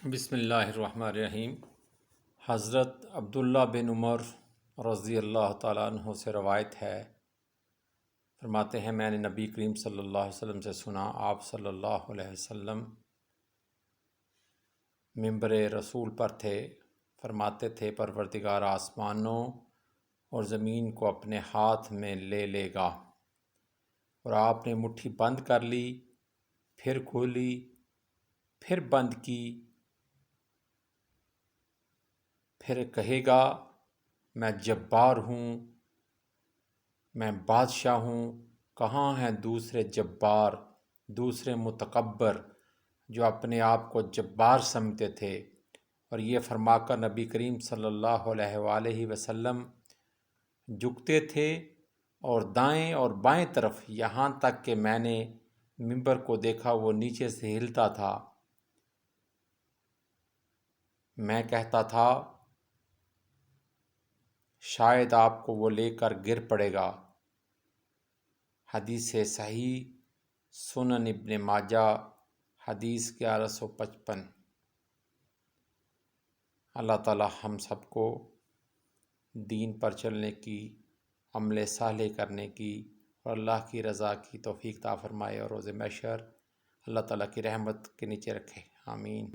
بسم اللہ الرحمن الرحیم۔ حضرت عبداللہ بن عمر رضی اللہ تعالیٰ عنہ سے روایت ہے، فرماتے ہیں میں نے نبی کریم صلی اللہ علیہ وسلم سے سنا، آپ صلی اللہ علیہ وسلم منبر رسول پر تھے، فرماتے تھے پروردگار آسمانوں اور زمین کو اپنے ہاتھ میں لے لے گا، اور آپ نے مٹھی بند کر لی، پھر کھولی، پھر بند کی، پھر کہے گا میں جبار ہوں، میں بادشاہ ہوں، کہاں ہیں دوسرے جبار، دوسرے متکبر جو اپنے آپ کو جبار سمجھتے تھے؟ اور یہ فرما کر نبی کریم صلی اللہ علیہ وآلہ وسلم جھکتے تھے اور دائیں اور بائیں طرف، یہاں تک کہ میں نے منبر کو دیکھا وہ نیچے سے ہلتا تھا۔ میں کہتا تھا شاید آپ کو وہ لے کر گر پڑے گا۔ حدیث صحیح سنن ابن ماجہ، حدیث 1155۔ اللہ تعالی ہم سب کو دین پر چلنے کی، عمل صالح کرنے کی اور اللہ کی رضا کی توفیق عطا فرمائے، اور روز محشر اللہ تعالیٰ کی رحمت کے نیچے رکھے، آمین۔